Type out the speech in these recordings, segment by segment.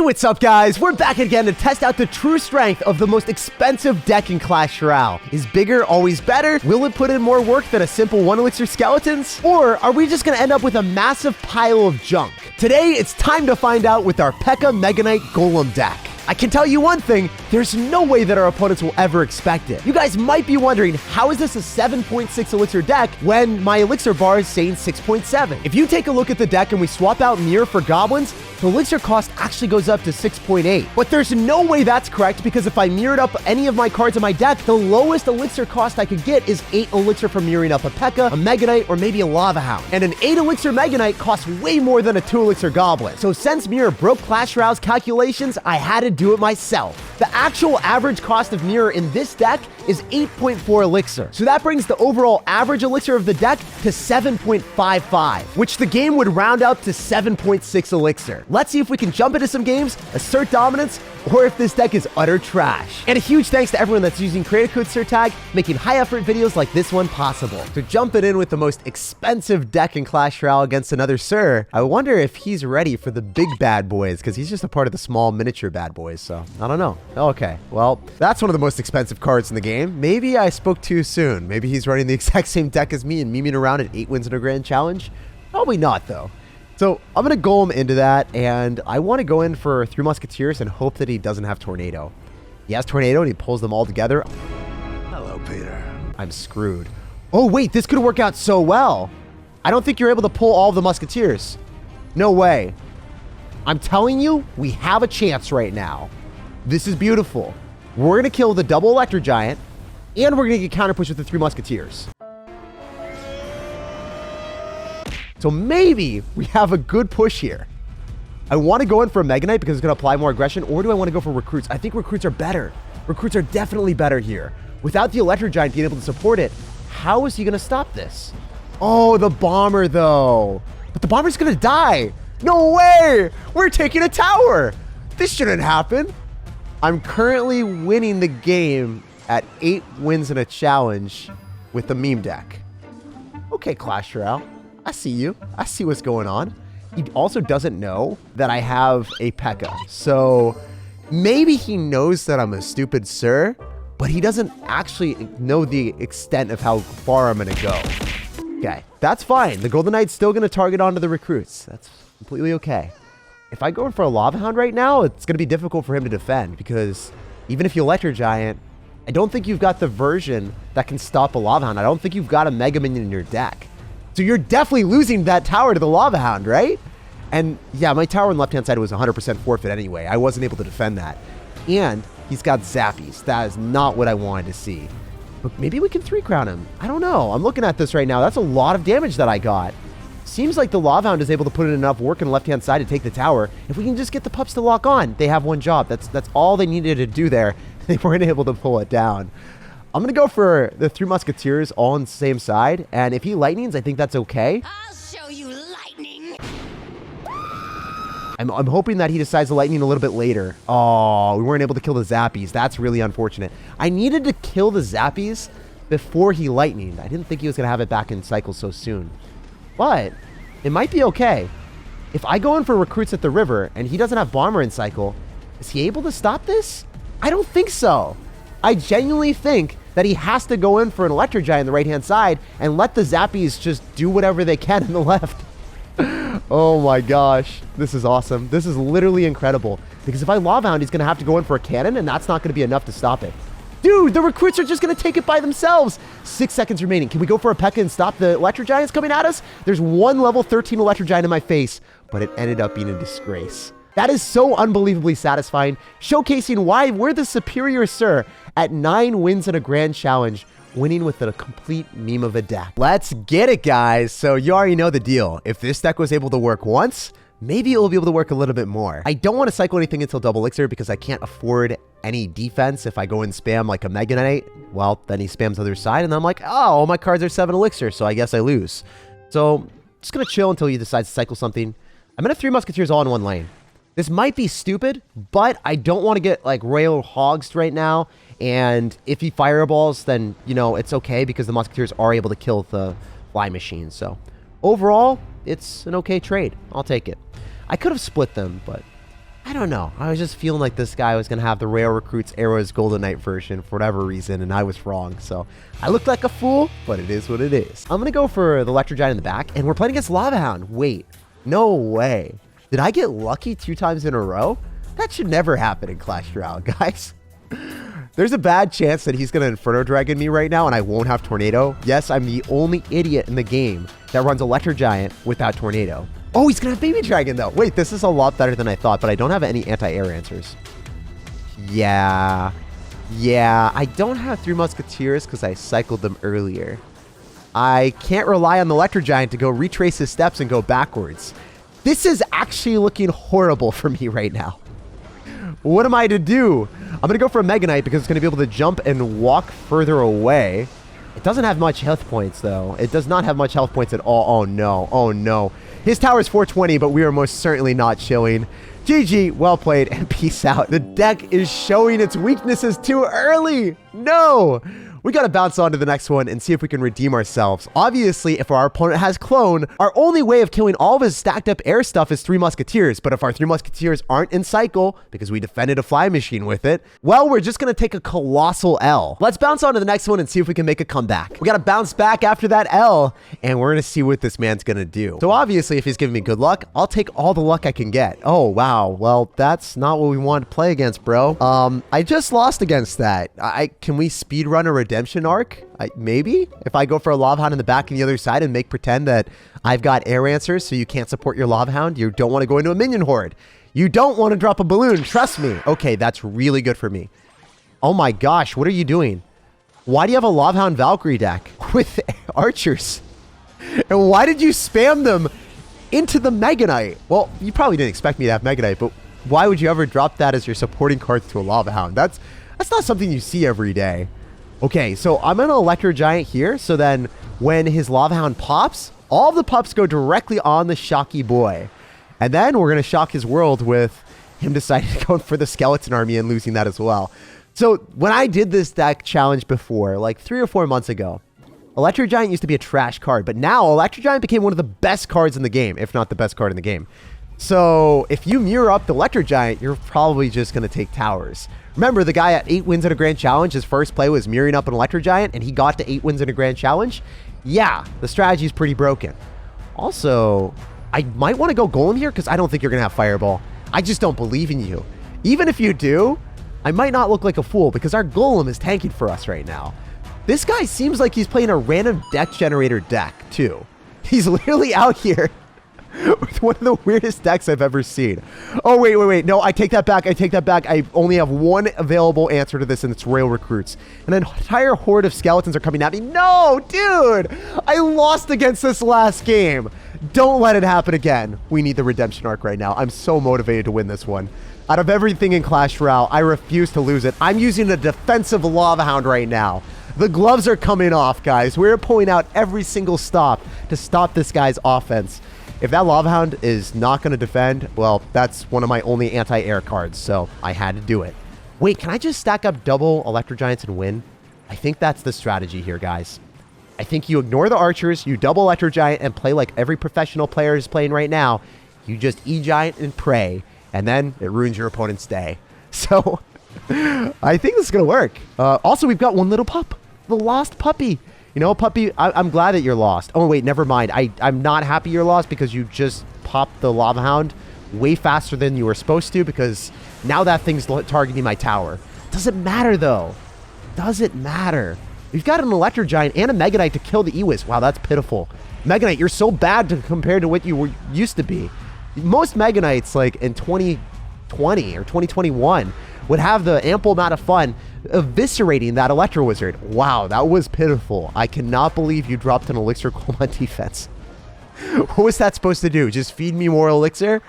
What's up, guys? We're back again to test out the true strength of the most expensive deck in Clash Royale. Is bigger always better? Will it put in more work than a simple 1 elixir skeletons? Or are we just going to end up with a massive pile of junk? Today, it's time to find out with our P.E.K.K.A. Mega Knight Golem deck. I can tell you one thing, there's no way that our opponents will ever expect it. You guys might be wondering, how is this a 7.6 elixir deck when my elixir bar is saying 6.7? If you take a look at the deck and we swap out mirror for goblins, the elixir cost actually goes up to 6.8. But there's no way that's correct, because if I mirrored up any of my cards in my deck, the lowest elixir cost I could get is 8 elixir for mirroring up a P.E.K.K.A., a Mega Knight, or maybe a Lava Hound. And an 8 elixir Mega Knight costs way more than a 2 elixir Goblin. So since mirror broke Clash Royale's calculations, I had to do it myself. The actual average cost of mirror in this deck is 8.4 elixir. So that brings the overall average elixir of the deck to 7.55, which the game would round up to 7.6 elixir. Let's see if we can jump into some games, assert dominance, or if this deck is utter trash. And a huge thanks to everyone that's using creator code SirTag, making high effort videos like this one possible. So jumping in with the most expensive deck in Clash Royale against another Sir, I wonder if he's ready for the big bad boys, because he's just a part of the small miniature bad boys, so I don't know. Okay, well, that's one of the most expensive cards in the game. Maybe I spoke too soon. Maybe he's running the exact same deck as me and memeing around at 8 wins in a grand challenge. Probably not, though. So I'm going to go him into that, and I want to go in for 3 Musketeers and hope that he doesn't have Tornado. He has Tornado, and he pulls them all together. Hello, Peter. I'm screwed. Oh, wait, this could work out so well. I don't think you're able to pull all of the Musketeers. No way. I'm telling you, we have a chance right now. This is beautiful. We're going to kill the double Electro Giant, and we're going to get counter push with the 3 Musketeers. So maybe we have a good push here. I want to go in for a Mega Knight because it's going to apply more aggression, or do I want to go for Recruits? I think Recruits are better. Recruits are definitely better here. Without the Electro Giant being able to support it, how is he going to stop this? Oh, the Bomber, though. But the Bomber's going to die. No way! We're taking a tower. This shouldn't happen. I'm currently winning the game at 8 wins in a challenge with the meme deck. Okay, Clash Royale. I see you. I see what's going on. He also doesn't know that I have a P.E.K.K.A. So maybe he knows that I'm a stupid Sir, but he doesn't actually know the extent of how far I'm going to go. Okay, that's fine. The Golden Knight's still going to target onto the Recruits. That's completely okay. If I go in for a Lava Hound right now, it's going to be difficult for him to defend, because even if you Electro Giant, I don't think you've got the version that can stop a Lava Hound. I don't think you've got a Mega Minion in your deck. So you're definitely losing that tower to the Lava Hound, right? And yeah, my tower on the left-hand side was 100% forfeit anyway. I wasn't able to defend that. And he's got Zappies. That is not what I wanted to see. But maybe we can 3-crown him. I don't know. I'm looking at this right now. That's a lot of damage that I got. Seems like the Lava Hound is able to put in enough work on the left-hand side to take the tower. If we can just get the pups to lock on, they have one job. That's all they needed to do there. They weren't able to pull it down. I'm going to go for the 3 Musketeers all on the same side. And if he lightnings, I think that's okay. I'll show you lightning. I'm hoping that he decides to lightning a little bit later. Oh, we weren't able to kill the Zappies. That's really unfortunate. I needed to kill the Zappies before he lightninged. I didn't think he was going to have it back in cycle so soon. But it might be okay. If I go in for Recruits at the river and he doesn't have Bomber in cycle, is he able to stop this? I don't think so. I genuinely think that he has to go in for an Electro Giant on the right-hand side and let the Zappies just do whatever they can on the left. Oh my gosh. This is awesome. This is literally incredible. Because if I Lava Hound, he's going to have to go in for a cannon, and that's not going to be enough to stop it. Dude, the Recruits are just going to take it by themselves. 6 seconds remaining. Can we go for a P.E.K.K.A. and stop the Electro Giants coming at us? There's one level 13 Electro Giant in my face, but it ended up being a disgrace. That is so unbelievably satisfying, showcasing why we're the superior Sir at 9 wins in a grand challenge, winning with a complete meme of a deck. Let's get it, guys. So you already know the deal. If this deck was able to work once, maybe it will be able to work a little bit more. I don't want to cycle anything until double elixir because I can't afford any defense. If I go and spam like a Mega Knight, well, then he spams the other side, and I'm like, oh, all my cards are 7 elixir, so I guess I lose. So just going to chill until he decides to cycle something. I'm going to 3 Musketeers all in one lane. This might be stupid, but I don't want to get like Royale hogsed right now. And if he fireballs, then, you know, it's okay because the Musketeers are able to kill the fly machine. So overall, it's an okay trade. I'll take it. I could have split them, but I I don't know. I was just feeling like this guy was going to have the Royale Recruits Arrows Golden Knight version for whatever reason, and I was wrong. So I looked like a fool, but it is what it is. I'm going to go for the Electro Giant in the back, and we're playing against Lava Hound. Wait, no way. Did I get lucky 2 times in a row? That should never happen in Clash Royale, guys. There's a bad chance that he's going to Inferno Dragon me right now, and I won't have Tornado. Yes, I'm the only idiot in the game that runs Electro Giant without Tornado. Oh, he's going to have Baby Dragon, though. Wait, this is a lot better than I thought, but I don't have any anti-air answers. Yeah, I don't have 3 Musketeers because I cycled them earlier. I can't rely on the Electro Giant to go retrace his steps and go backwards. This is actually looking horrible for me right now. What am I to do? I'm going to go for a Mega Knight because it's going to be able to jump and walk further away. It doesn't have much health points, though. It does not have much health points at all. Oh, no. Oh, no. His tower is 420, but we are most certainly not chilling. GG, well played, and peace out. The deck is showing its weaknesses too early. No. We got to bounce on to the next one and see if we can redeem ourselves. Obviously, if our opponent has Clone, our only way of killing all of his stacked up air stuff is 3 Musketeers. But if our 3 Musketeers aren't in cycle, because we defended a fly machine with it, well, we're just going to take a colossal L. Let's bounce on to the next one and see if we can make a comeback. We got to bounce back after that L, and we're going to see what this man's going to do. So obviously, if he's giving me good luck, I'll take all the luck I can get. Oh, wow. Well, that's not what we want to play against, bro. I just lost against that. Can we speedrun a redemption arc? Maybe if I go for a Lava Hound in the back and the other side and make pretend that I've got air answers so you can't support your Lava Hound. You don't want to go into a minion horde. You don't want to drop a balloon. Trust me. Okay, that's really good for me. Oh my gosh, what are you doing? Why do you have a Lava Hound Valkyrie deck with archers? And why did you spam them into the Mega Knight? Well, you probably didn't expect me to have Mega Knight, but why would you ever drop that as your supporting cards to a Lava Hound? That's not something you see every day. Okay, so I'm going to Electro Giant here, so then when his Lava Hound pops, all the pups go directly on the Shocky Boy. And then we're going to shock his world with him deciding to go for the Skeleton Army and losing that as well. So when I did this deck challenge before, like 3 or 4 months ago, Electro Giant used to be a trash card, but now Electro Giant became one of the best cards in the game, if not the best card in the game. So if you mirror up the Electro Giant, you're probably just going to take towers. Remember, the guy at 8 wins in a Grand Challenge, his first play was mirroring up an Electro Giant, and he got to 8 wins in a Grand Challenge? Yeah, the strategy is pretty broken. Also, I might want to go Golem here because I don't think you're going to have Fireball. I just don't believe in you. Even if you do, I might not look like a fool because our Golem is tanking for us right now. This guy seems like he's playing a random deck generator deck, too. He's literally out here with one of the weirdest decks I've ever seen. Oh, wait. No, I take that back. I only have one available answer to this, and it's Royale Recruits. And an entire horde of skeletons are coming at me. No, dude! I lost against this last game. Don't let it happen again. We need the redemption arc right now. I'm so motivated to win this one. Out of everything in Clash Royale, I refuse to lose it. I'm using a defensive Lava Hound right now. The gloves are coming off, guys. We're pulling out every single stop to stop this guy's offense. If that Lava Hound is not going to defend, well, that's one of my only anti-air cards, so I had to do it. Wait, can I just stack up double Electro Giants and win? I think that's the strategy here, guys. I think you ignore the archers, you double Electro Giant, and play like every professional player is playing right now. You just E-Giant and pray, and then it ruins your opponent's day. So, I think this is going to work. Also, we've got one little pup, the lost puppy. You know, puppy, I'm glad that you're lost. Oh, wait, never mind. I'm not happy you're lost because you just popped the Lava Hound way faster than you were supposed to because now that thing's targeting my tower. Doesn't matter, though. Doesn't matter. We've got an Electro Giant and a Mega Knight to kill the Ewis. Wow, that's pitiful. Mega Knight, you're so bad compared to what you were used to be. Most Mega Knights, like in 2020 or 2021, would have the ample amount of fun eviscerating that Electro Wizard. Wow, that was pitiful. I cannot believe you dropped an Elixir Golem on defense. What was that supposed to do? Just feed me more Elixir?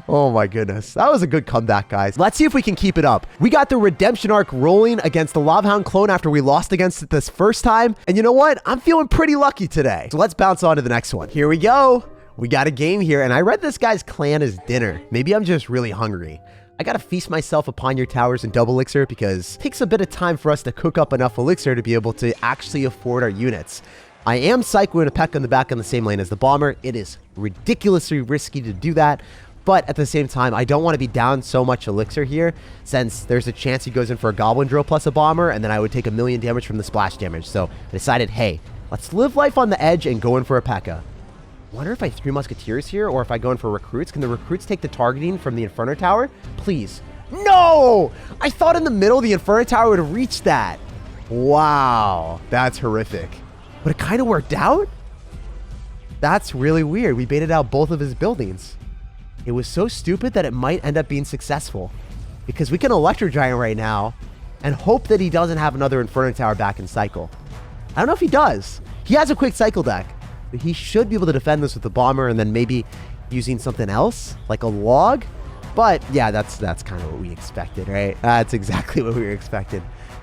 Oh my goodness. That was a good comeback, guys. Let's see if we can keep it up. We got the redemption arc rolling against the Lava Hound clone after we lost against it this first time. And you know what? I'm feeling pretty lucky today. So let's bounce on to the next one. Here we go. We got a game here, and I read this guy's clan as dinner. Maybe I'm just really hungry. I gotta feast myself upon your towers and double elixir because it takes a bit of time for us to cook up enough elixir to be able to actually afford our units. I am cycling a P.E.K.K.A in the back in the same lane as the bomber. It is ridiculously risky to do that, But at the same time, I don't want to be down so much elixir here, since there's a chance he goes in for a goblin drill plus a bomber, and then I would take 1,000,000 damage from the splash damage. So I decided, hey, let's live life on the edge and go in for a P.E.K.K.A. Wonder if I 3 musketeers here, or if I go in for recruits. Can the recruits take the targeting from the Inferno Tower? Please. No! I thought in the middle the Inferno Tower would reach that. Wow, that's horrific. But it kind of worked out? That's really weird. We baited out both of his buildings. It was so stupid that it might end up being successful, because we can Electro Giant right now and hope that he doesn't have another Inferno Tower back in cycle. I don't know if he does. He has a quick cycle deck, but he should be able to defend this with the bomber and then maybe using something else like a log. But yeah, that's kind of what we expected, right? That's exactly what we were expecting.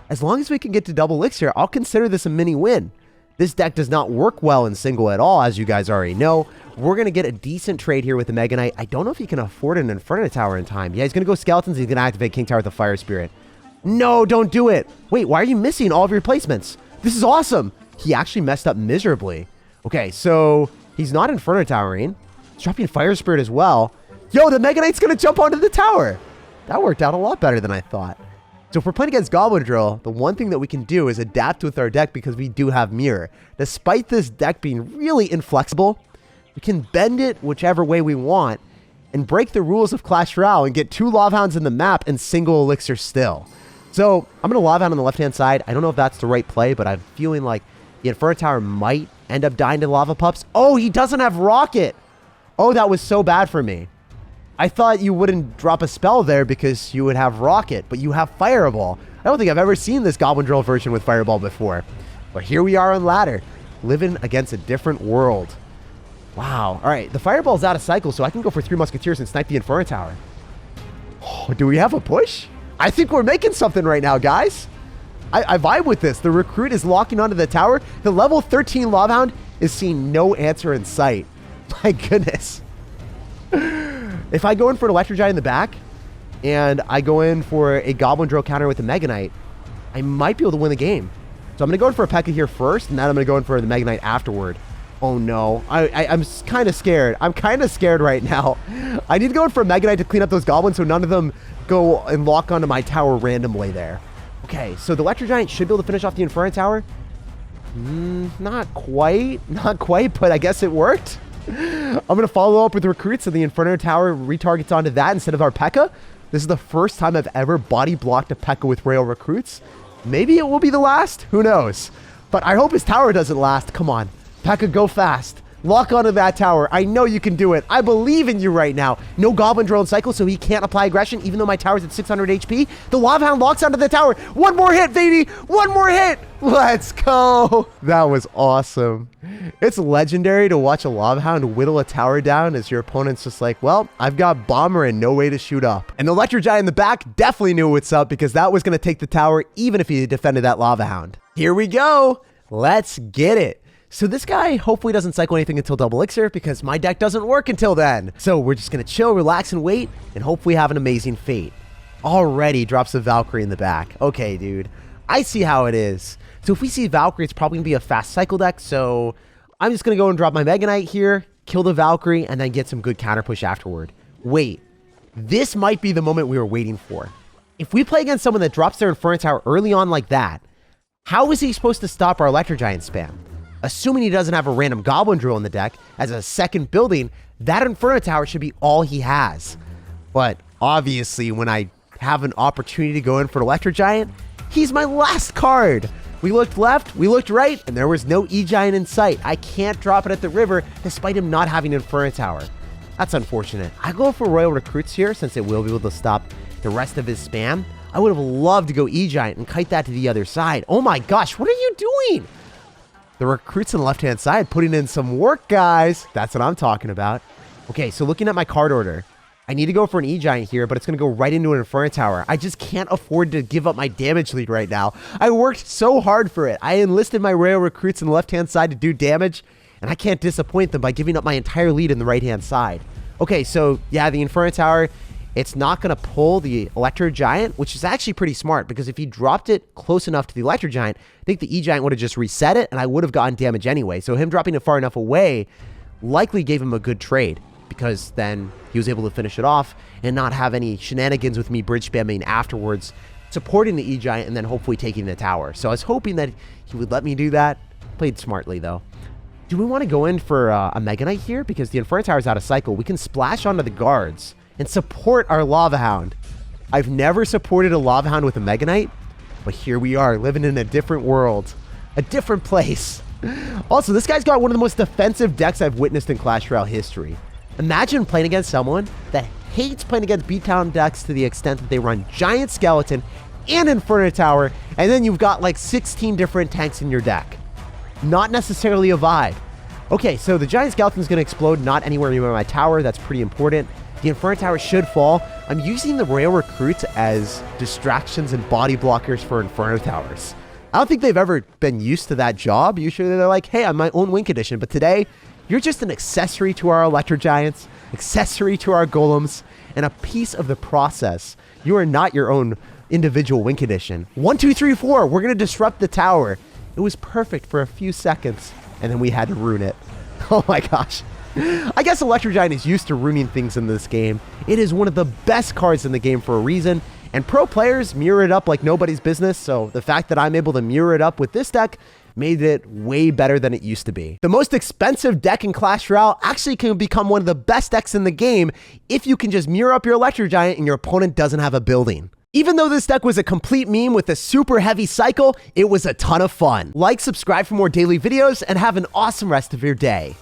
As long as we can get to double elixir, I'll consider this a mini win. This deck does not work well in single at all, as you guys already know. We're going to get a decent trade here with the Mega Knight. I don't know if he can afford an Inferno Tower in time. Yeah, he's going to go Skeletons. He's going to activate King Tower with the Fire Spirit. No, don't do it. Wait, why are you missing all of your placements? This is awesome. He actually messed up miserably. Okay, so he's not Inferno Towering. He's dropping Fire Spirit as well. Yo, the Mega Knight's going to jump onto the tower. That worked out a lot better than I thought. So if we're playing against Goblin Drill, the one thing that we can do is adapt with our deck because we do have Mirror. Despite this deck being really inflexible, we can bend it whichever way we want and break the rules of Clash Royale and get 2 Lava Hounds in the map and single elixir still. So I'm going to Lava Hound on the left-hand side. I don't know if that's the right play, but I'm feeling like the Inferno Tower might end up dying to Lava Pups. Oh, he doesn't have Rocket. Oh, that was so bad for me. I thought you wouldn't drop a spell there because you would have Rocket, but you have Fireball. I don't think I've ever seen this Goblin Drill version with Fireball before. But here we are on ladder, living against a different world. Wow. All right, the Fireball's out of cycle, so I can go for 3 Musketeers and snipe the Inferno Tower. Oh, do we have a push? I think we're making something right now, guys. I vibe with this. The Recruit is locking onto the tower. The level 13 Lava Hound is seeing no answer in sight. My goodness. If I go in for an Electro Giant in the back, and I go in for a Goblin Drill counter with the Mega Knight, I might be able to win the game. So I'm going to go in for a P.E.K.K.A. here first, and then I'm going to go in for the Mega Knight afterward. Oh no, I'm kind of scared. I'm kind of scared right now. I need to go in for a Mega Knight to clean up those Goblins so none of them go and lock onto my tower randomly there. Okay, so the Electro Giant should be able to finish off the Inferno Tower. Not quite, but I guess it worked. I'm going to follow up with Recruits, and the Inferno Tower retargets onto that instead of our P.E.K.K.A. This is the first time I've ever body blocked a P.E.K.K.A. with Royale Recruits. Maybe it will be the last. Who knows? But I hope his tower doesn't last. Come on. P.E.K.K.A., go fast. Lock onto that tower. I know you can do it. I believe in you right now. No Goblin Drill in cycle, so he can't apply aggression, even though my tower's at 600 HP. The Lava Hound locks onto the tower. One more hit, baby. One more hit. Let's go. That was awesome. It's legendary to watch a Lava Hound whittle a tower down as your opponent's just like, well, I've got Bomber and no way to shoot up. And the Electro Giant in the back definitely knew what's up because that was going to take the tower even if he defended that Lava Hound. Here we go. Let's get it. So this guy hopefully doesn't cycle anything until double elixir because my deck doesn't work until then. So we're just going to chill, relax, and wait, and hopefully have an amazing fate. Already drops a Valkyrie in the back. Okay, dude. I see how it is. So if we see Valkyrie, it's probably going to be a fast cycle deck. So I'm just going to go and drop my Mega Knight here, kill the Valkyrie, and then get some good counter push afterward. Wait. This might be the moment we were waiting for. If we play against someone that drops their Inferno Tower early on like that, how is he supposed to stop our Electro Giant spam? Assuming he doesn't have a random Goblin Drill in the deck as a second building, that Inferno Tower should be all he has. But obviously, when I have an opportunity to go in for an Electro Giant, he's my last card. We looked left, we looked right, and there was no E-Giant in sight. I can't drop it at the river despite him not having an Inferno Tower. That's unfortunate. I go for Royal Recruits here since it will be able to stop the rest of his spam. I would have loved to go E-Giant and kite that to the other side. Oh my gosh, what are you doing? The Recruits on the left-hand side putting in some work, guys. That's what I'm talking about. Okay, so looking at my card order, I need to go for an E-Giant here, but it's going to go right into an Inferno Tower. I just can't afford to give up my damage lead right now. I worked so hard for it. I enlisted my Royal Recruits on the left-hand side to do damage, and I can't disappoint them by giving up my entire lead in the right-hand side. Okay, so yeah, the Inferno Tower, it's not going to pull the Electro Giant, which is actually pretty smart because if he dropped it close enough to the Electro Giant, I think the E-Giant would have just reset it and I would have gotten damage anyway. So him dropping it far enough away likely gave him a good trade. because then he was able to finish it off and not have any shenanigans with me bridge spamming afterwards, supporting the E-Giant and then hopefully taking the tower. So I was hoping that he would let me do that. Played smartly though. Do we want to go in for a Mega Knight here? Because the Inferno Tower is out of cycle. We can splash onto the guards and support our Lava Hound. I've never supported a Lava Hound with a Mega Knight, but here we are living in a different world, a different place. Also, this guy's got one of the most defensive decks I've witnessed in Clash Royale history. Imagine playing against someone that hates playing against beatdown decks to the extent that they run Giant Skeleton and Inferno Tower, and then you've got like 16 different tanks in your deck. Not necessarily a vibe. Okay, so the Giant Skeleton's going to explode not anywhere near my tower. That's pretty important. The Inferno Tower should fall. I'm using the Royale recruits as distractions and body blockers for Inferno Towers. I don't think they've ever been used to that job. Usually they're like, hey, I'm my own Wing Condition. But today, you're just an accessory to our Electro Giants, accessory to our Golems, and a piece of the process. You are not your own individual Wing Condition. 1, 2, 3, 4. We're going to disrupt the tower. It was perfect for a few seconds, and then we had to ruin it. Oh my gosh. I guess Electro Giant is used to ruining things in this game. It is one of the best cards in the game for a reason, and pro players mirror it up like nobody's business, so the fact that I'm able to mirror it up with this deck made it way better than it used to be. The most expensive deck in Clash Royale actually can become one of the best decks in the game if you can just mirror up your Electro Giant and your opponent doesn't have a building. Even though this deck was a complete meme with a super heavy cycle, it was a ton of fun. Like, subscribe for more daily videos, and have an awesome rest of your day.